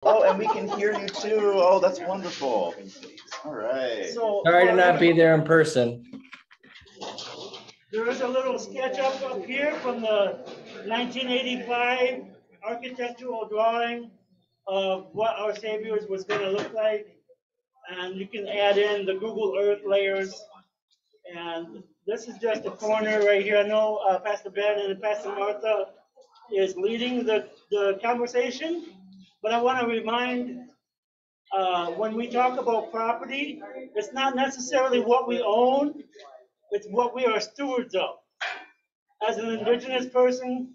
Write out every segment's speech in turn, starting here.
Oh, and we can hear you too. Oh, that's wonderful. All right. So Sorry to not be there in person. there is a little sketch up here from the 1985 architectural drawing of what our Saviour's was going to look like. And you can add in the Google Earth layers. And this is just a corner right here. I know Pastor Ben and Pastor Martha is leading the conversation, but I want to remind when we talk about property, it's not necessarily what we own, it's what we are stewards of. As an indigenous person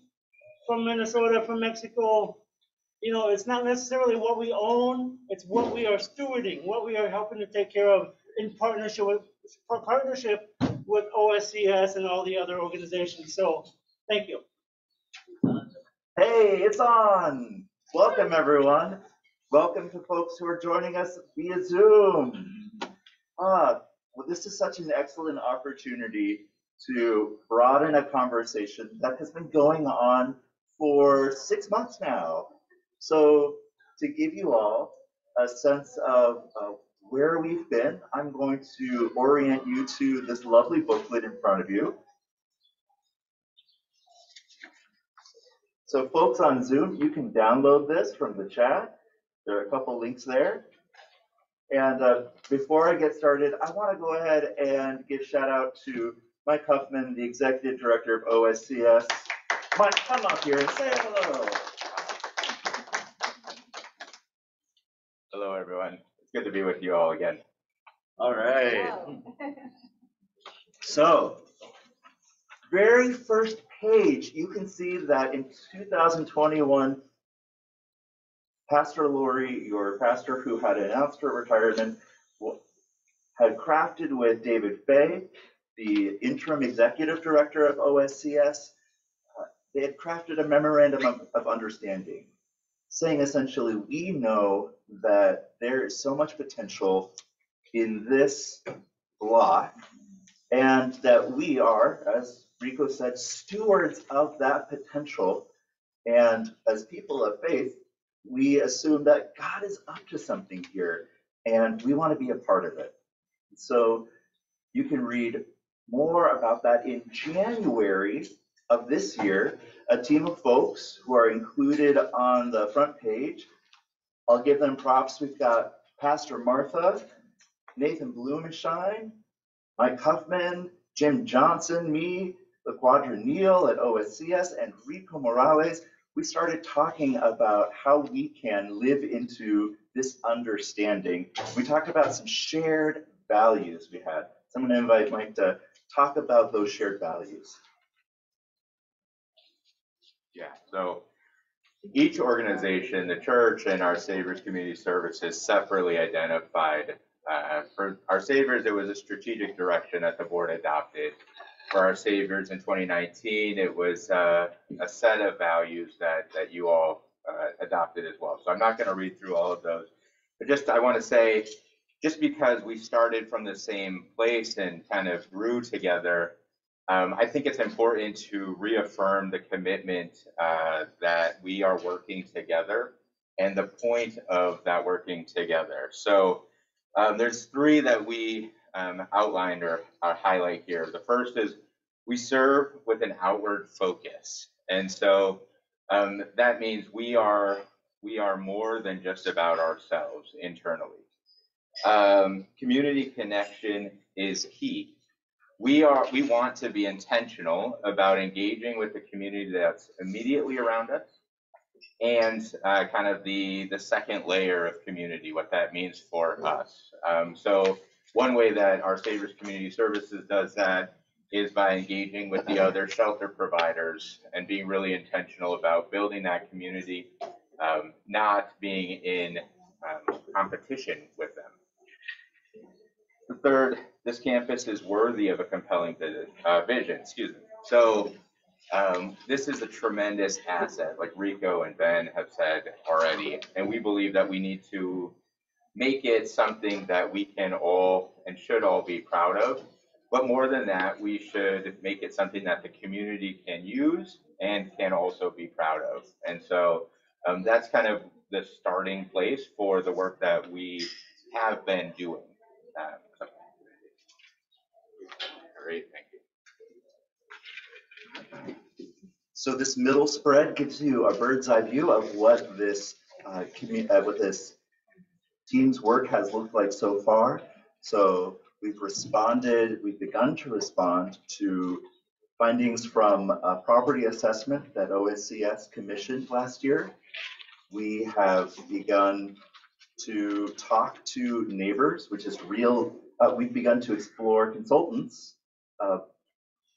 from Minnesota, from Mexico, you know, it's not necessarily what we own, it's what we are stewarding, what we are helping to take care of in partnership with OSCS and all the other organizations. So, thank you. Hey, it's on. Welcome, everyone. Welcome to folks who are joining us via Zoom. Well, this is such an excellent opportunity to broaden a conversation that has been going on for 6 months now. So to give you all a sense of where we've been, I'm going to orient you to this lovely booklet in front of you. So folks on Zoom, you can download this from the chat. There are a couple links there. And before I get started, I want to go ahead and give shout out to Mike Huffman, the Executive Director of OSCS. Mike, come up here and say hello. Hello, everyone. It's good to be with you all again. All right. So, very first page, you can see that in 2021, Pastor Lori, your pastor who had announced her retirement, had crafted with David Fay, the interim executive director of OSCS, they had crafted a memorandum of understanding, saying essentially, we know that there is so much potential in this block, and that we are, as Rico said, stewards of that potential. And as people of faith, we assume that God is up to something here, and we want to be a part of it. So you can read more about that in January of this year. A team of folks who are included on the front page. I'll give them props. We've got Pastor Martha, Nathan Blumenshine, Mike Huffman, Jim Johnson, me, LaQuadra Neal at OSCS, and Rico Morales. We started talking about how we can live into this understanding. We talked about some shared values we had. So I'm going to invite Mike to talk about those shared values. Yeah, so each organization, the church and our Saviour's Community Services, separately identified. For our Saviour's, it was a strategic direction that the board adopted. For our Saviour's in 2019, it was a set of values that you all adopted as well. So I'm not going to read through all of those, but just I want to say, just because we started from the same place and kind of grew together, I think it's important to reaffirm the commitment that we are working together and the point of that working together. So there's three that we outlined or highlight here. The first is we serve with an outward focus. And so that means we are more than just about ourselves internally. Community connection is key. We want to be intentional about engaging with the community that's immediately around us, and kind of the second layer of community, what that means for us. So one way that our Saviour's Community Services does that is by engaging with the other shelter providers and being really intentional about building that community, not being in competition with them. The third, this campus is worthy of a compelling vision. So this is a tremendous asset, like Rico and Ben have said already, and we believe that we need to make it something that we can all and should all be proud of. But more than that, we should make it something that the community can use and can also be proud of. And so that's kind of the starting place for the work that we have been doing. Great, thank you. So this middle spread gives you a bird's eye view of what this team's work has looked like so far. So we've begun to respond to findings from a property assessment that OSCS commissioned last year. We have begun to talk to neighbors, which is real. We've begun to explore consultants,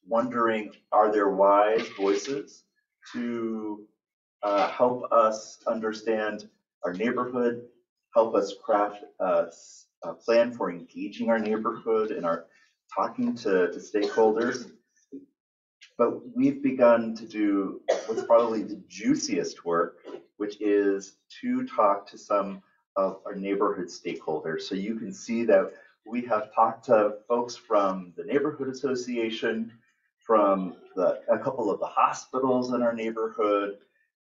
wondering, are there wise voices to help us understand our neighborhood, help us craft a plan for engaging our neighborhood and our talking to stakeholders. But we've begun to do what's probably the juiciest work, which is to talk to some of our neighborhood stakeholders. So you can see that we have talked to folks from the neighborhood association, from a couple of the hospitals in our neighborhood.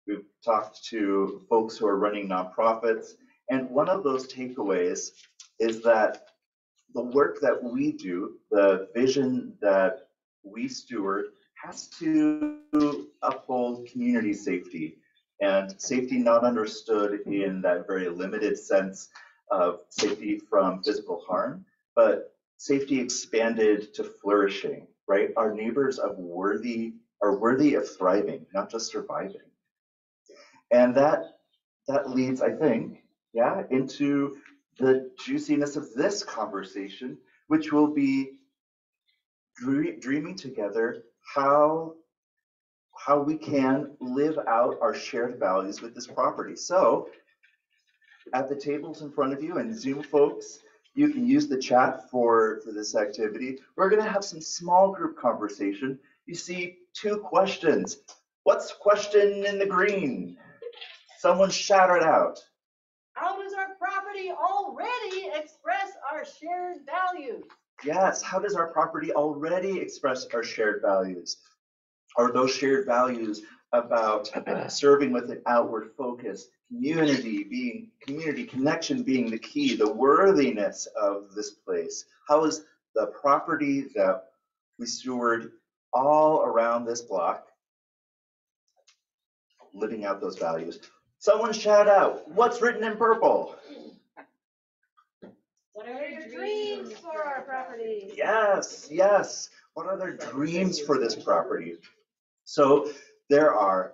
We've talked to folks who are running nonprofits. And one of those takeaways is that the work that we do, the vision that we steward, has to uphold community safety, and safety not understood in that very limited sense of safety from physical harm, but safety expanded to flourishing, right? Our neighbors are worthy of thriving, not just surviving. And that leads, I think, into the juiciness of this conversation, which will be dreaming together how we can live out our shared values with this property. So at the tables in front of you, and Zoom folks, you can use the chat for this activity. We're gonna have some small group conversation. You see 2 questions. What's question in the green? Someone shout it out. How does our property already express our shared values? Yes, how does our property already express our shared values? Are those shared values about serving with an outward focus, community connection being the key, the worthiness of this place? How is the property that we steward all around this block living out those values? Someone shout out, what's written in purple? What are your dreams for our property? Yes, yes. What are their dreams for this property? So there are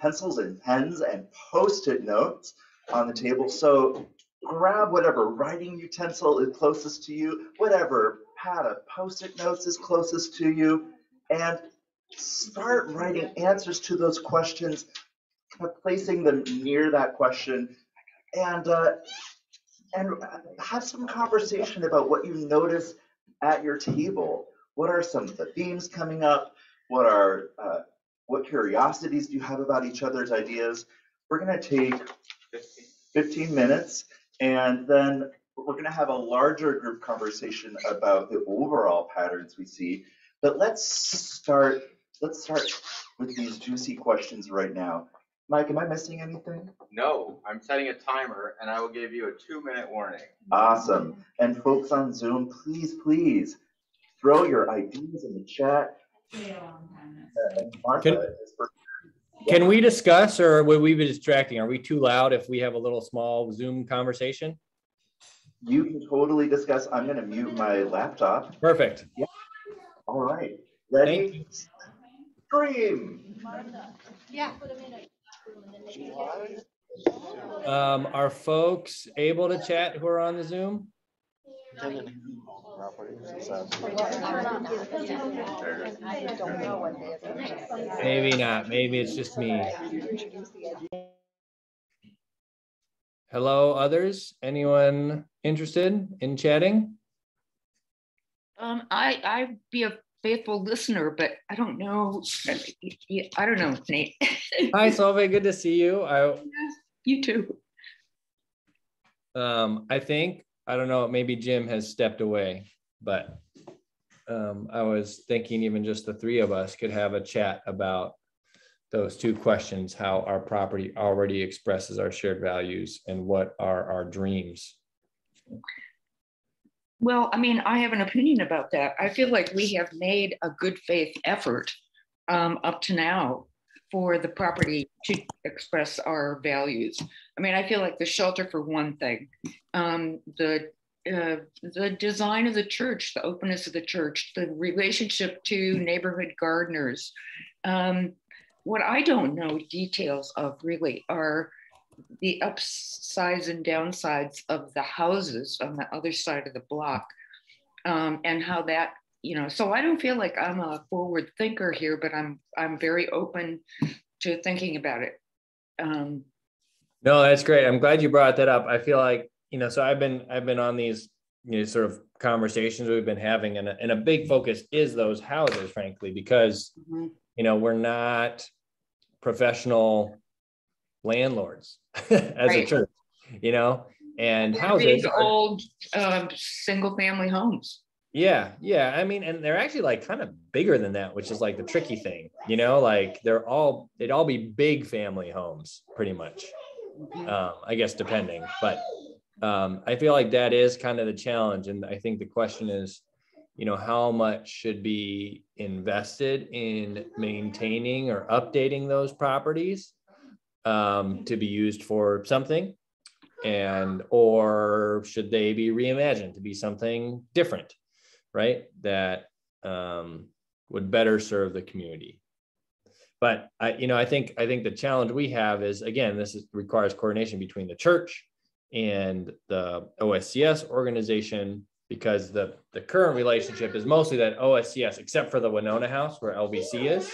pencils and pens and Post-it notes on the table. So grab whatever writing utensil is closest to you, whatever pad of Post-it notes is closest to you, and start writing answers to those questions, placing them near that question, and have some conversation about what you notice at your table. What are some of the themes coming up? What curiosities do you have about each other's ideas? We're going to take 15 minutes, and then we're going to have a larger group conversation about the overall patterns we see. But let's start with these juicy questions right now. Mike, am I missing anything? No, I'm setting a timer, and I will give you a 2-minute warning. Awesome. And folks on Zoom, please throw your ideas in the chat. Martha, Can we discuss, or would we be distracting? Are we too loud if we have a little small Zoom conversation? You can totally discuss. I'm going to mute my laptop. Perfect. Yeah. All right. Ready? Stream. Yeah. Are folks able to chat who are on the Zoom? Maybe not. Maybe it's just me. Hello, others? Anyone interested in chatting? I'd be a faithful listener, but I don't know. I don't know, Nate. Hi, Solveig. Good to see you. You too. I don't know, maybe Jim has stepped away, but I was thinking even just the 3 of us could have a chat about those two questions, how our property already expresses our shared values and what are our dreams. Well, I mean, I have an opinion about that. I feel like we have made a good faith effort up to now for the property to express our values. I mean, I feel like the shelter for one thing, the design of the church, the openness of the church, the relationship to neighborhood gardeners. What I don't know details of really are the upsides and downsides of the houses on the other side of the block, and how that, so I don't feel like I'm a forward thinker here, but I'm very open to thinking about it. No, that's great. I'm glad you brought that up. I feel like, so I've been on these, sort of conversations we've been having, and a big focus is those houses, frankly, because, we're not professional landlords as a church, and houses big old single family homes. Yeah. I mean, and they're actually like kind of bigger than that, which is like the tricky thing, like they'd all be big family homes pretty much. I guess depending, but I feel like that is kind of the challenge. And I think the question is, how much should be invested in maintaining or updating those properties to be used for something, or should they be reimagined to be something different, right? That would better serve the community. But I think the challenge we have is, again, requires coordination between the church and the OSCS organization, because the current relationship is mostly that OSCS, except for the Winona House where LBC is,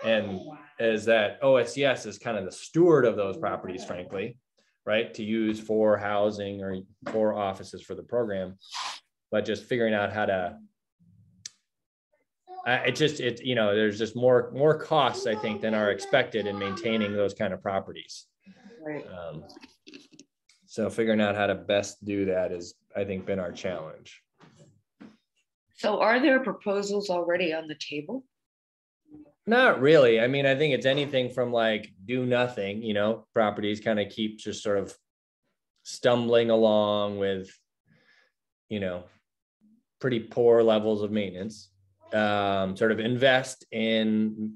and is that OSCS is kind of the steward of those properties, frankly, right, to use for housing or for offices for the program, but just figuring out how to. There's just more costs, I think, than are expected in maintaining those kind of properties. Right. So figuring out how to best do that is, I think, been our challenge. So are there proposals already on the table? Not really. I mean, I think it's anything from like do nothing, properties kind of keep just sort of stumbling along with, pretty poor levels of maintenance. Sort of invest in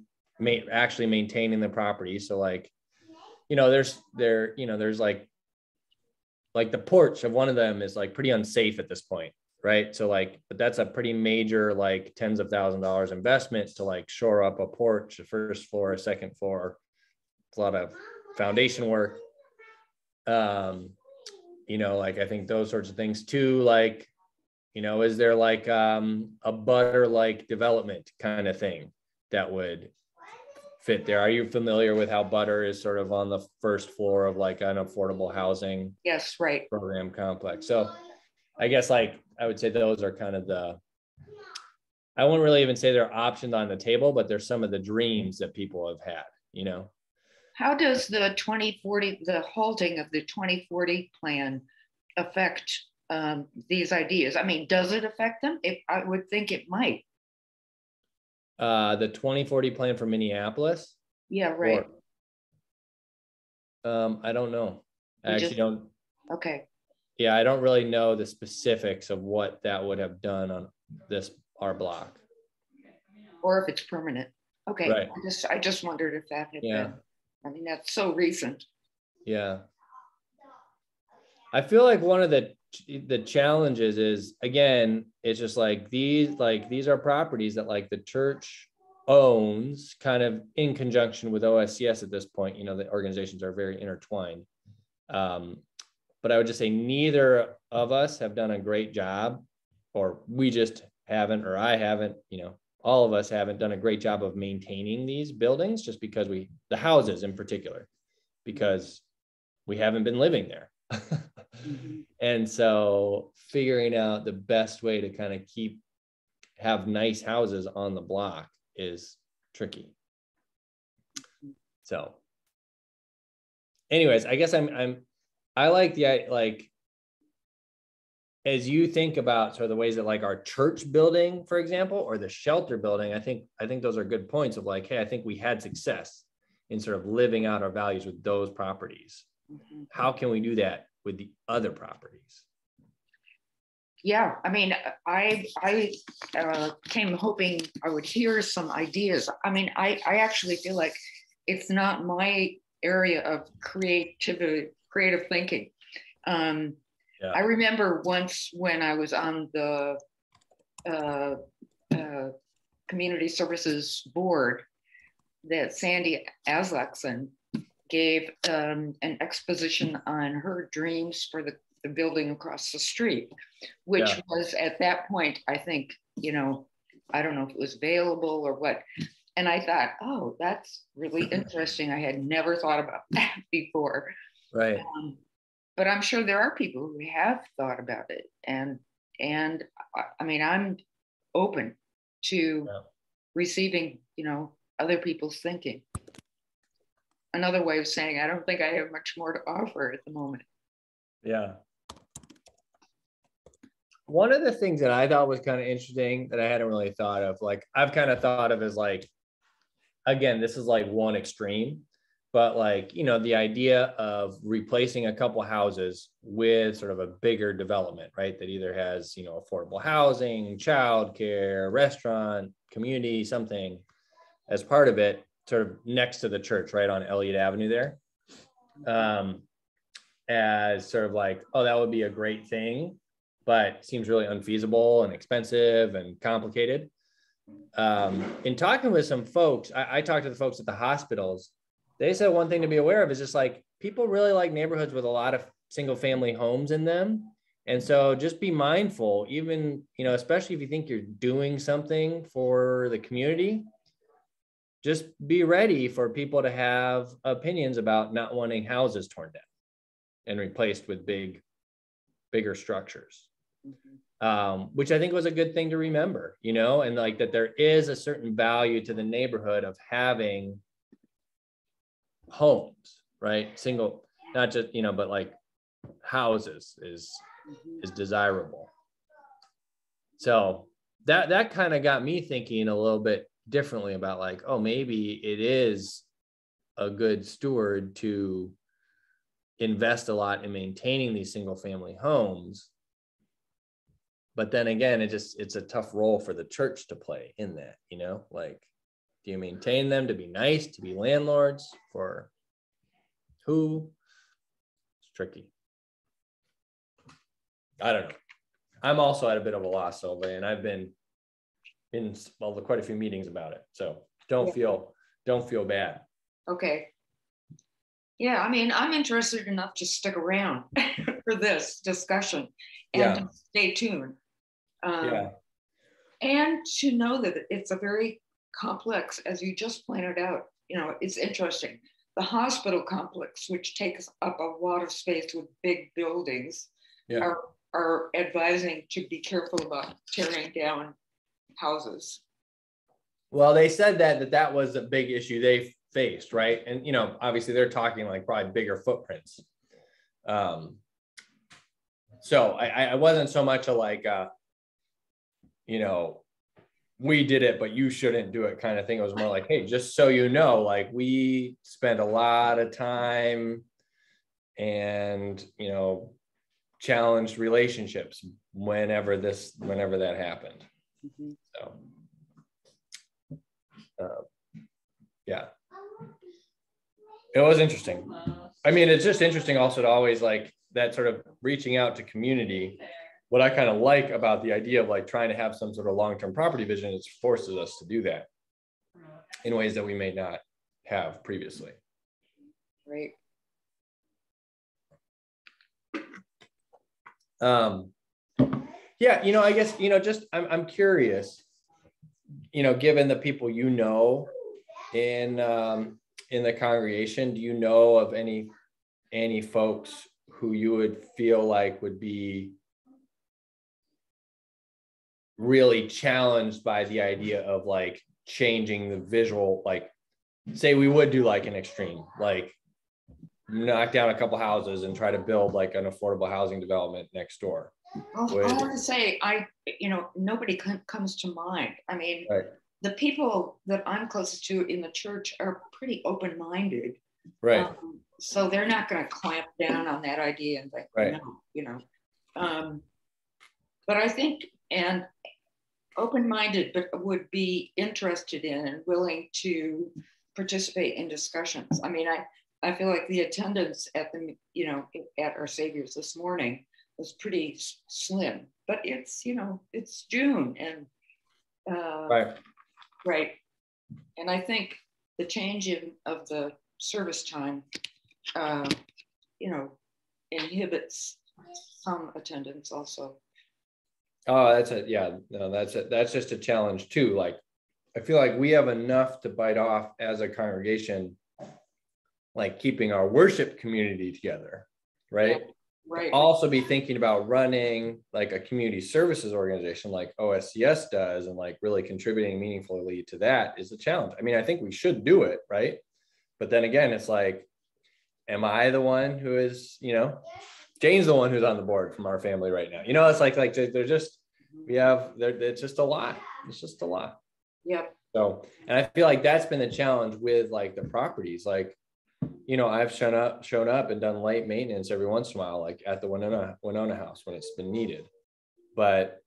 actually maintaining the property. So like, there's like the porch of one of them is like pretty unsafe at this point, right? So like, but that's a pretty major, like tens of thousands of dollars investment to like shore up a porch, a first floor, a second floor. It's a lot of foundation work. Like I think those sorts of things too, like, is there like a butter like development kind of thing that would fit there? Are you familiar with how butter is sort of on the first floor of like an affordable housing program complex? So I guess like I would say those are kind of I wouldn't really even say they're options on the table, but they're some of the dreams that people have had, How does the 2040, the halting of the 2040 plan affect these ideas? I mean, does it affect them? I would think it might. The 2040 plan for Minneapolis? Yeah, right. I don't know. I actually don't. Okay. Yeah, I don't really know the specifics of what that would have done on our block. Or if it's permanent. Okay. Right. I just wondered if that had been. I mean, that's so recent. Yeah. I feel like one of the challenges is, again, it's just like these are properties that like the church owns kind of in conjunction with OSCS at this point. The organizations are very intertwined. But I would just say neither of us have done a great job, or we just haven't, or I haven't, all of us haven't done a great job of maintaining these buildings, just because the houses in particular, because we haven't been living there. And so figuring out the best way to kind of have nice houses on the block is tricky. So anyways, I guess I like as you think about sort of the ways that like our church building, for example, or the shelter building, I think those are good points of like, hey, I think we had success in sort of living out our values with those properties. How can we do that with the other properties? Yeah, I mean, I came hoping I would hear some ideas. I mean, I actually feel like it's not my area of creative thinking. Yeah. I remember once when I was on the community services board that Sandy Aslakson gave an exposition on her dreams for the building across the street, which was at that point, I think, you know, I don't know if it was available or what. And I thought, oh, that's really interesting. I had never thought about that before. Right. But I'm sure there are people who have thought about it. And I mean, I'm open to receiving, you know, other people's thinking. Another way of saying, I don't think I have much more to offer at the moment. Yeah. One of the things that I thought was kind of interesting that I hadn't really thought of, like I've kind of thought of as like, again, this is like one extreme, but like, you know, the idea of replacing a couple houses with sort of a bigger development, right? That either has, you know, affordable housing, childcare, restaurant, community, something as part of it, sort of next to the church, right on Elliott Avenue there. As sort of like, oh, that would be a great thing, but seems really unfeasible and expensive and complicated. In talking with some folks, I talked to the folks at the hospitals. They said one thing to be aware of is just like people really like neighborhoods with a lot of single family homes in them. And so just be mindful, even, you know, especially if you think you're doing something for the community, just be ready for people to have opinions about not wanting houses torn down and replaced with bigger structures. Which I think was a good thing to remember, you know, and like that there is a certain value to the neighborhood of having homes, right? Single, not just, you know, but like houses is desirable. So that kind of got me thinking a little bit differently about like, oh, maybe it is a good steward to invest a lot in maintaining these single family homes. But then again, it's a tough role for the church to play in that, you know, like, do you maintain them to be nice, to be landlords for who? It's tricky. I don't know. I'm also at a bit of a loss, Sylvia, and I've been in quite a few meetings about it. So don't feel bad. Okay. Yeah, I mean, I'm interested enough to stick around for this discussion and to stay tuned. And to know that it's a very complex, as you just pointed out, you know, it's interesting. The hospital complex, which takes up a lot of space with big buildings, are advising to be careful about tearing down houses. Well, they said that was a big issue they faced, right? And, you know, obviously they're talking like probably bigger footprints. So I wasn't so much a like, you know, we did it, but you shouldn't do it kind of thing. It was more like, hey, just so you know, like we spent a lot of time and, you know, challenged relationships whenever that happened. So, yeah, it was interesting. I mean, it's just interesting also to always like that sort of reaching out to community. What I kind of like about the idea of like trying to have some sort of long-term property vision is forces us to do that in ways that we may not have previously. Right. Yeah, you know, I guess, you know, just I'm curious, you know, given the people you know in the congregation, do you know of any folks who you would feel like would be really challenged by the idea of like changing the visual, like say we would do like an extreme, like knock down a couple houses and try to build like an affordable housing development next door. I With- want to say, nobody comes to mind. I mean, Right. the people that I'm closest to in the church are pretty open-minded. Right. So they're not going to clamp down on that idea and think, Right. no, but I think, and open-minded, but would be interested in and willing to participate in discussions. I mean, I feel like the attendance at at our Saviour's this morning was pretty slim, but it's June and Right. right. And I think the change of the service time, inhibits some attendance also. Oh, that's it. Yeah, no, that's it. That's just a challenge too. Like, I feel like we have enough to bite off as a congregation, like keeping our worship community together, right? Yeah, right. Also be thinking about running like a community services organization like OSCS does, and like really contributing meaningfully to that is a challenge. I mean, I think we should do it, right? But then again, it's like, am I the one who is, Jane's the one who's on the board from our family right now. It's like they're just, it's just a lot. It's just a lot. Yep. So, and I feel like that's been the challenge with like the properties. Like, I've shown up and done light maintenance every once in a while, like at the Winona house when it's been needed. But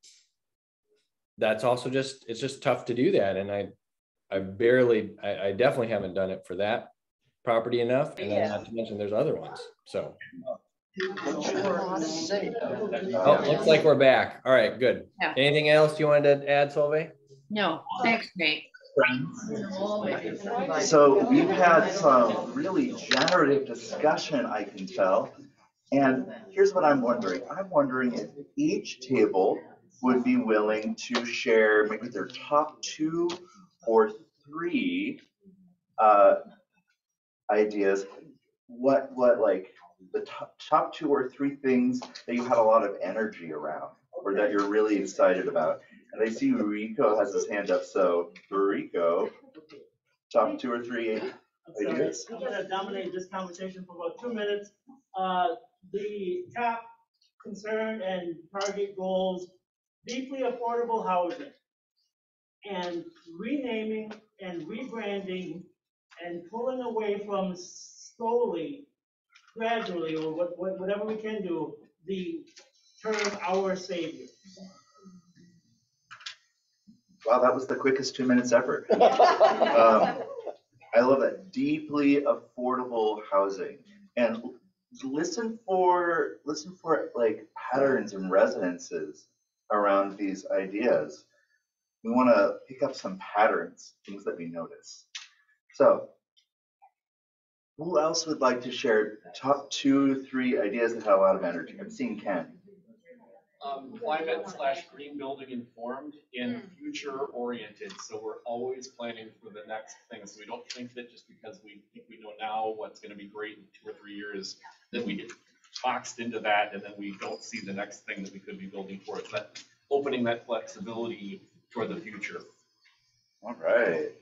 that's also it's just tough to do that. And I definitely haven't done it for that property enough. And then not to mention there's other ones. So. Oh, looks like we're back. All right, good. Yeah. Anything else you wanted to add, Solveig? No, thanks, Nate. So we've had some really generative discussion, I can tell. And here's what I'm wondering. I'm wondering if each table would be willing to share maybe their top 2 or 3 ideas. What like the top 2 or 3 things that you had a lot of energy around or that you're really excited about. And I see Rico has his hand up. So Rico, top 2 or 3 ideas. I'm gonna dominate this conversation for about 2 minutes. The top concern and target goals, deeply affordable housing, and renaming and rebranding and pulling away from slowly, gradually, or whatever we can do, the term our Savior. Wow, that was the quickest 2 minutes ever. I love that. Deeply affordable housing. And listen for like patterns and resonances around these ideas. We want to pick up some patterns, things that we notice. So who else would like to share top 2, 3 ideas that have a lot of energy? I'm seeing Ken. Climate/green building informed and future oriented. So we're always planning for the next thing. So we don't think that just because we think we know now what's going to be great in 2 or 3 years, that we get boxed into that and then we don't see the next thing that we could be building for. It's that opening that flexibility for the future. All right.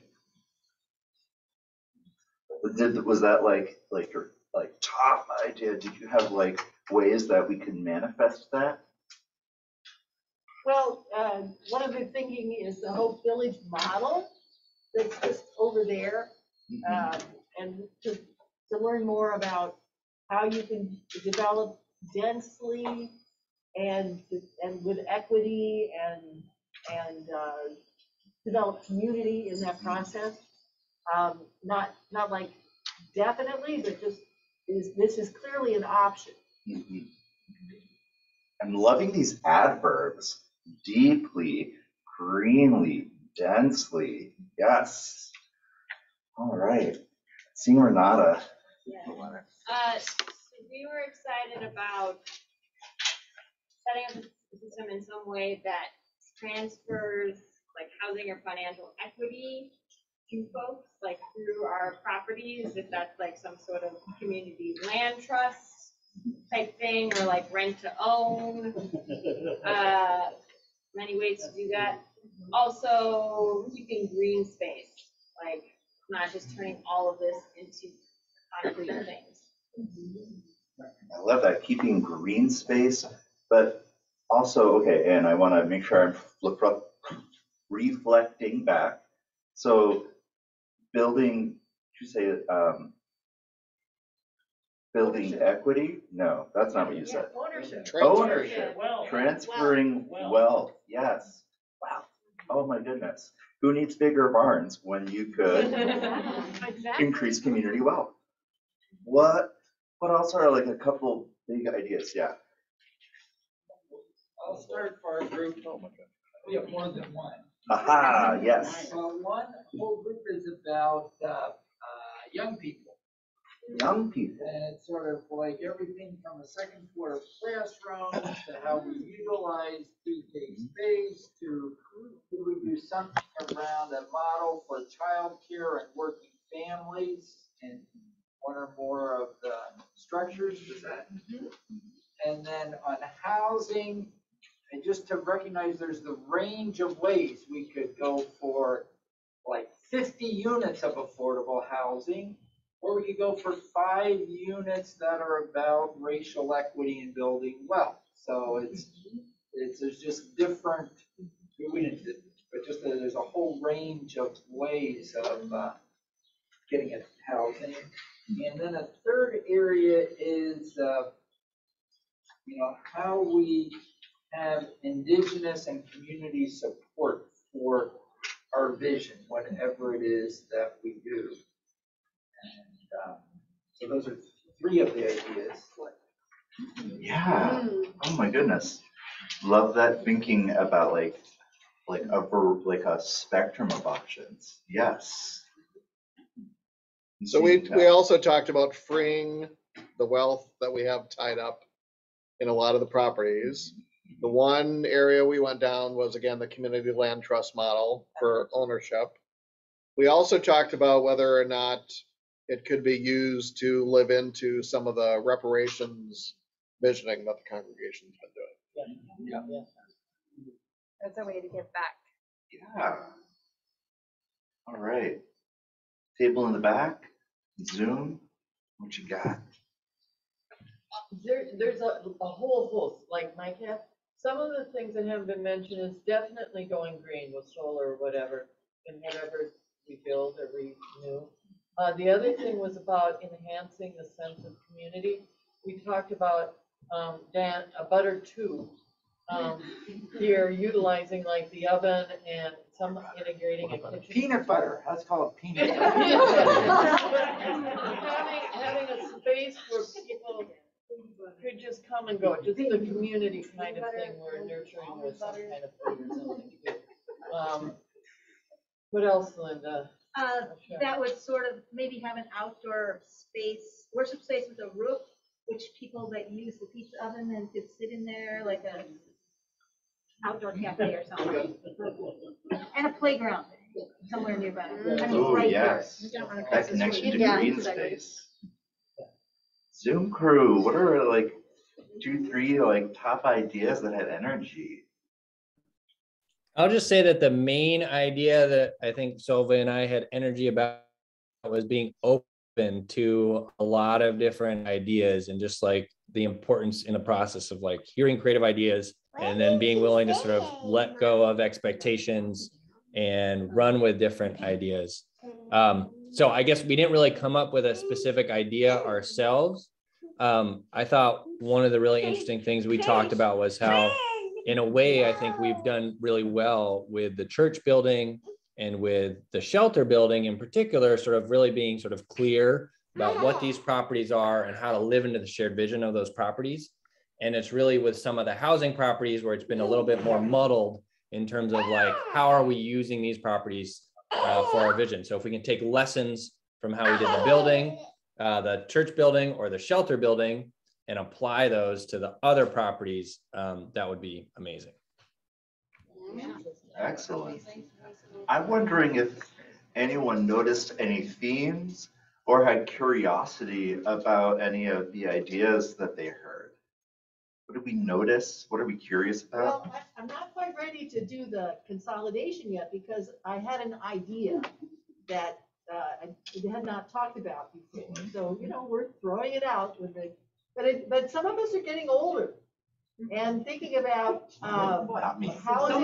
Was that like your top idea? Did you have like ways that we could manifest that? Well, one of the thinking is the Hope Village model that's just over there. And to learn more about how you can develop densely and with equity and develop community in that process. Not like definitely, but just this is clearly an option. I'm loving these adverbs. Deeply, greenly, densely. Yes. All right. Seeing Renata. Yeah. So we were excited about setting up a system in some way that transfers like housing or financial equity to folks, like through our properties, if that's like some sort of community land trust type thing, or like rent to own. Many ways to do that. Also keeping green space, like not just turning all of this into concrete things. I love that, keeping green space, but Also, okay, and I want to make sure I'm reflecting back. So building, you say, building equity? No, that's not what you said. Ownership. Ownership, Well, transferring Wealth. wealth, yes. Wow. Oh my goodness. Who needs bigger barns when you could Exactly. increase community wealth? What else are like a couple big ideas? Yeah. I'll start for our group. Oh my God. We have more than one. Aha, yes. One whole group is about young people. Young people. And it's sort of like everything from the second floor classroom to how we utilize PK space to do we do something around a model for childcare and working families in one or more of the structures. Does that? And then on housing, and just to recognize there's the range of ways we could go for like 50 units of affordable housing, or we could go for 5 units that are about racial equity and building wealth. So there's just different, but just there's a whole range of ways of getting at housing. And then a third area is, how we have indigenous and community support for our vision, whatever it is that we do. And so those are 3 of the ideas. Yeah. Oh my goodness. Love that thinking about like a spectrum of options. Yes. So we also talked about freeing the wealth that we have tied up in a lot of the properties. The one area we went down was, again, the community land trust model for ownership. We also talked about whether or not it could be used to live into some of the reparations visioning that the congregation's been doing. That's a way to give back. Yeah. All right. Table in the back. Zoom. What you got? There's a whole host, like Mike had. Some of the things that haven't been mentioned is definitely going green with solar or whatever, and whatever we build or renew. The other thing was about enhancing the sense of community. We talked about Dan, a butter too. Here utilizing like the oven and some integrating a kitchen. Peanut butter, let's call it peanut butter. having a space where people could just come and go, just the community kind of thing we're nurturing with some kind of food or something. What else, Linda? That would sort of maybe have an outdoor space, worship space with a roof, which people that use the pizza oven then could sit in there like a outdoor cafe or something. And a playground somewhere nearby. I mean, Oh, right yes. there. You don't wanna That cross the connection street. to Yeah, green exactly. space. Zoom crew, what are like 2, 3 like top ideas that had energy? I'll just say that the main idea that I think Sova and I had energy about was being open to a lot of different ideas and just like the importance in the process of like hearing creative ideas and then being willing to sort of let go of expectations and run with different ideas. So I guess we didn't really come up with a specific idea ourselves. I thought one of the really interesting things we talked about was how, in a way, I think we've done really well with the church building and with the shelter building in particular, sort of really being sort of clear about what these properties are and how to live into the shared vision of those properties. And it's really with some of the housing properties where it's been a little bit more muddled in terms of like, how are we using these properties for our vision? So if we can take lessons from how we did the building, the church building or the shelter building, and apply those to the other properties, that would be amazing. Excellent. I'm wondering if anyone noticed any themes or had curiosity about any of the ideas that they heard. What did we notice? What are we curious about? Well, I'm not quite ready to do the consolidation yet because I had an idea that I had not talked about before. So, we're throwing it out with but some of us are getting older. And thinking about, Not me. housing.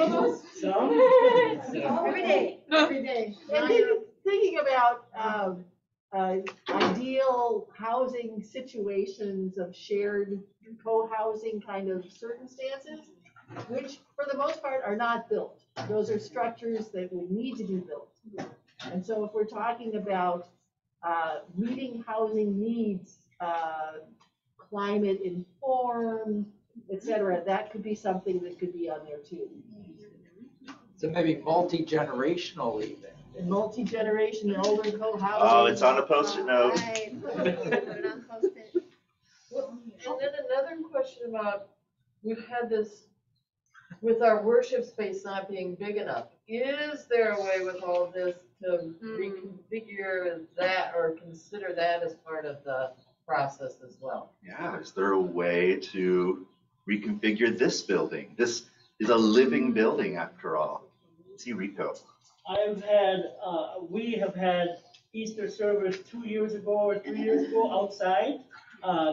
Every day, every day. And thinking about, ideal housing situations of shared co-housing kind of circumstances, which for the most part are not built. Those are structures that would need to be built. And so if we're talking about meeting housing needs, climate informed, et cetera, that could be something that could be on there too. So maybe multi-generational even. Multi-generation, older co-housing. Oh, it's on a post-it note. Right, put it on Post-it. Well, and then another question about, we've had this with our worship space not being big enough. Is there a way with all this to reconfigure that or consider that as part of the process as well? Yeah, is there a way to reconfigure this building? This is a living building after all. See Rico. We have had Easter service 2 years ago or 3 years ago outside.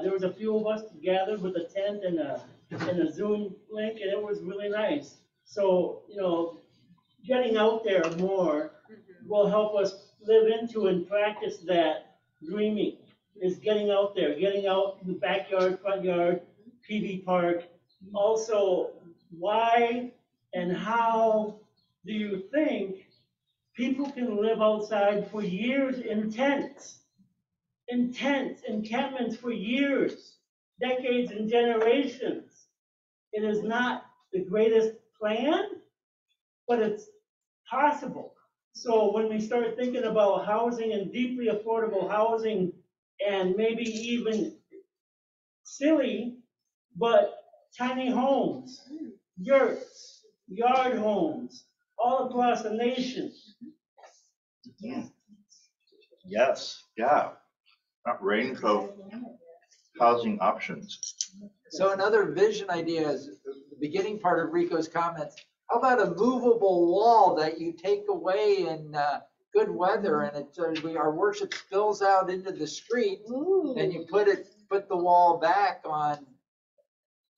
There was a few of us gathered with a tent and a Zoom link, and it was really nice. So, getting out there more will help us live into and practice that dreaming, is getting out there, getting out in the backyard, front yard, PV park. Also, why and how do you think people can live outside for years in tents, encampments for years, decades and generations? It is not the greatest plan, but it's possible. So when we start thinking about housing and deeply affordable housing, and maybe even silly, but tiny homes, yurts, yard homes, all across the nation. Yes, yeah. That range of housing options. So another vision idea is the beginning part of Rico's comments. How about a movable wall that you take away in good weather and our worship spills out into the street and you put the wall back on,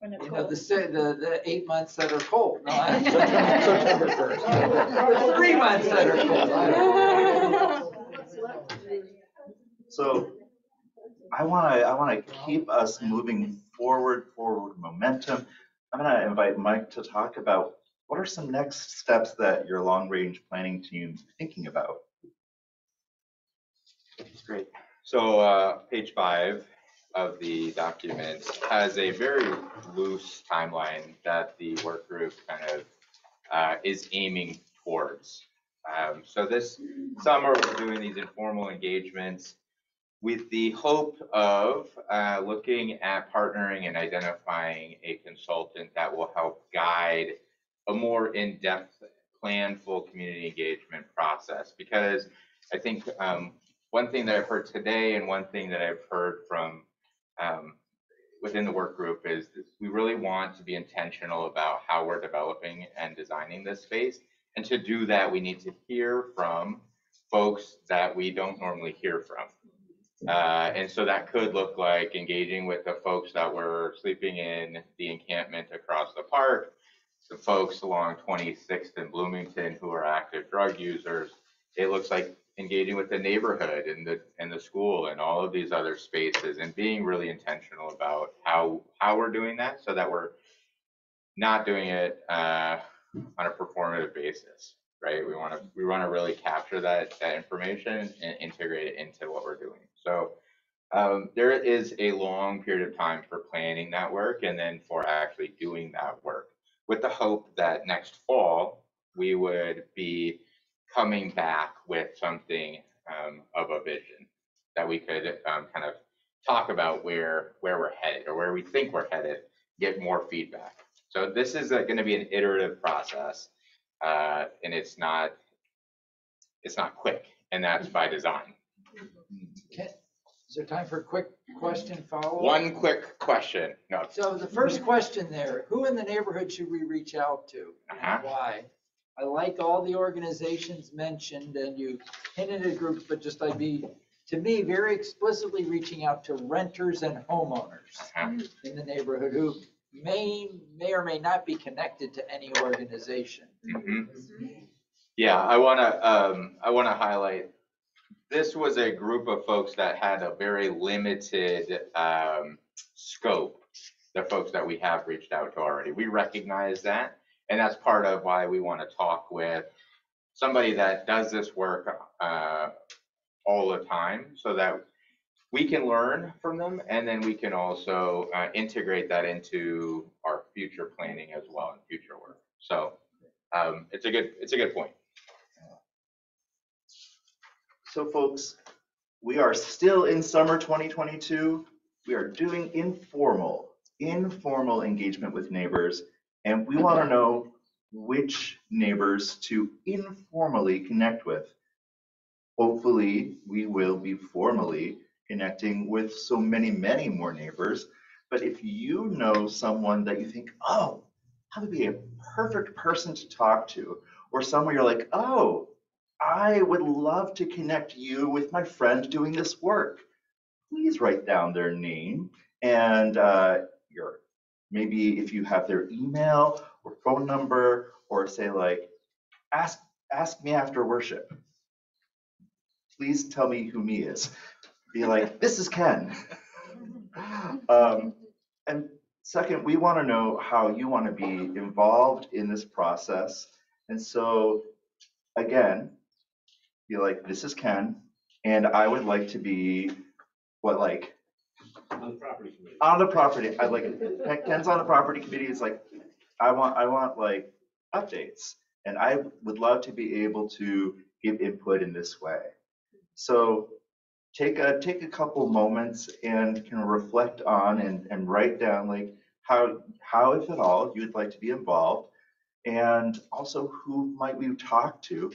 the 8 months that are cold. No, September 1st. 3 months that are cold. So I want to keep us moving forward momentum. I'm going to invite Mike to talk about what are some next steps that your long-range planning team's thinking about. Great. So page 5 of the document has a very loose timeline that the work group kind of is aiming towards. So this summer we're doing these informal engagements with the hope of looking at partnering and identifying a consultant that will help guide a more in-depth, planful community engagement process. Because I think one thing that I've heard today and one thing that I've heard from within the work group is that we really want to be intentional about how we're developing and designing this space. And to do that, we need to hear from folks that we don't normally hear from. And so that could look like engaging with the folks that were sleeping in the encampment across the park, the folks along 26th and Bloomington who are active drug users. It looks like engaging with the neighborhood and the school and all of these other spaces, and being really intentional about how we're doing that, so that we're not doing it on a performative basis, right? We want to really capture that information and integrate it into what we're doing. So there is a long period of time for planning that work and then for actually doing that work, with the hope that next fall we would be coming back with something of a vision that we could kind of talk about where we're headed, or where we think we're headed, get more feedback. So this is going to be an iterative process, and it's not quick, and that's by design. Okay. Is there time for a quick question follow-up? One quick question. No. So the first question there, who in the neighborhood should we reach out to? And why? I like all the organizations mentioned, and you hinted at groups, but just I'd be, to me, very explicitly reaching out to renters and homeowners in the neighborhood who may or may not be connected to any organization. Yeah, I wanna highlight, this was a group of folks that had a very limited scope, the folks that we have reached out to already. We recognize that, and that's part of why we want to talk with somebody that does this work all the time, so that we can learn from them, and then we can also integrate that into our future planning as well and future work. So it's a good point. So folks, we are still in summer 2022. We are doing informal engagement with neighbors, and we want to know which neighbors to informally connect with. Hopefully, we will be formally connecting with so many more neighbors. But if you know someone that you think, oh, that would be a perfect person to talk to, or someone you're like, oh, I would love to connect you with my friend doing this work, please write down their name and maybe if you have their email or phone number, or say like, ask me after worship. Please tell me who me is. Be like, this is Ken. And second, we want to know how you want to be involved in this process. And so again, be like, this is Ken, and I would like to be on the property committee. On the property, I'd like Ken's on the property committee. It's like I want like updates, and I would love to be able to give input in this way. So take a couple moments and can reflect on and write down like how if at all you would like to be involved, and also who might we talk to.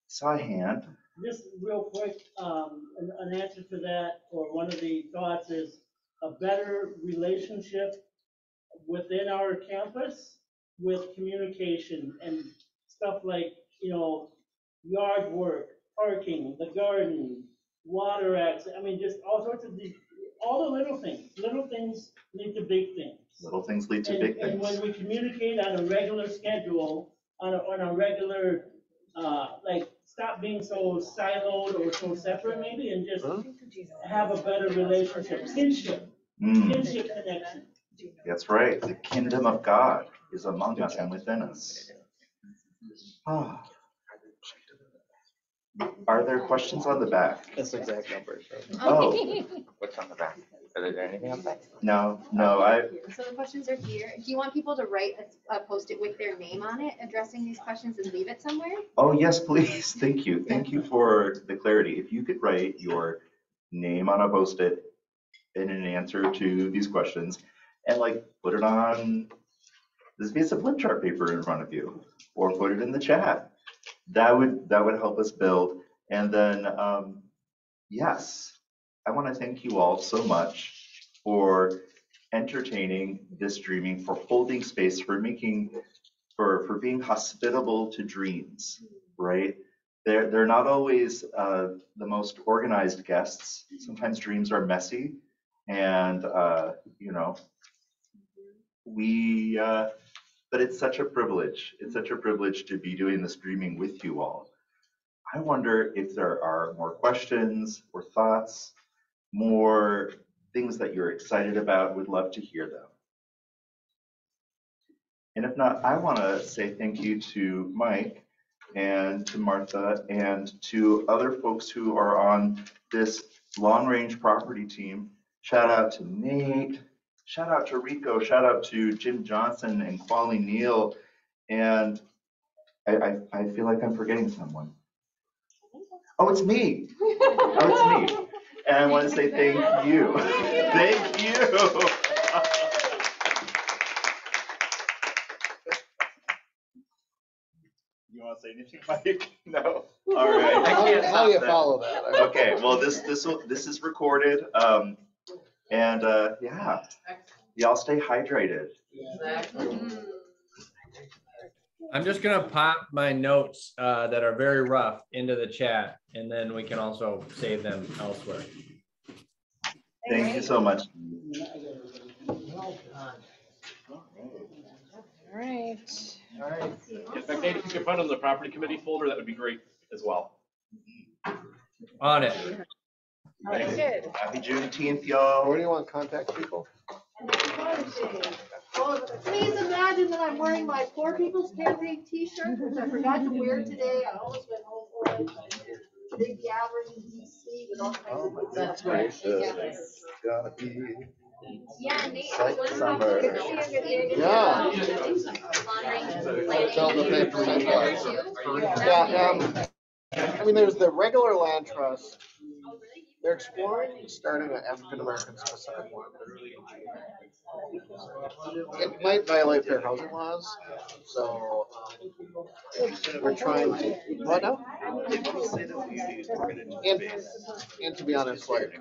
Saw a hand. Just real quick, an answer to that, or one of the thoughts is a better relationship within our campus with communication and stuff like, yard work, parking, the garden, water access. I mean, just all sorts of all the little things. Little things lead to big things. Little things lead to big things. And when we communicate on a regular schedule, on a regular, stop being so siloed or so separate maybe, and just have a better relationship, kinship connection. That's right. The kingdom of God is among us and within us. Are there questions on the back? That's the exact number. Oh. What's on the back? Is there anything on the back? No. So the questions are here. Do you want people to write a post-it with their name on it, addressing these questions, and leave it somewhere? Oh, yes, please. Thank you. Thank you for the clarity. If you could write your name on a post-it in an answer to these questions and put it on this piece of flip chart paper in front of you, or put it in the chat. That would help us build. And then, yes, I want to thank you all so much for entertaining this dreaming, for holding space, for being hospitable to dreams, right? They're not always the most organized guests. Sometimes dreams are messy, and but it's such a privilege. It's such a privilege to be doing this dreaming with you all. I wonder if there are more questions or thoughts, more things that you're excited about. Would love to hear them. And if not, I want to say thank you to Mike and to Martha and to other folks who are on this long-range property team. Shout out to Nate. Shout out to Rico, shout out to Jim Johnson and Quali Neal, and I feel like I'm forgetting someone. Oh, it's me. Oh, it's me. And I want to say thank you. Thank you. You want to say anything, Mike? No. All right. How do you follow that? Okay. Well, this is recorded. And yeah, y'all stay hydrated. I'm just gonna pop my notes that are very rough into the chat, and then we can also save them elsewhere. Thank you so much. fact, Nate, if you could put it on the property committee folder, that would be great as well. On it. Okay. Happy Juneteenth, y'all. Where do you want to contact people? Oh, please imagine that I'm wearing my Poor People's Campaign t-shirt, which I forgot to wear today. I almost went home for it. Big gathering in DC with all kinds of. That's gracious. Gotta be. Yeah, Nate, It's like summer. Yeah. Tell them they present that. Yeah, I mean, there's the regular land trust. They're exploring starting an African American specific one. It might violate fair housing laws, so we're trying to, what now? And to be honest, like,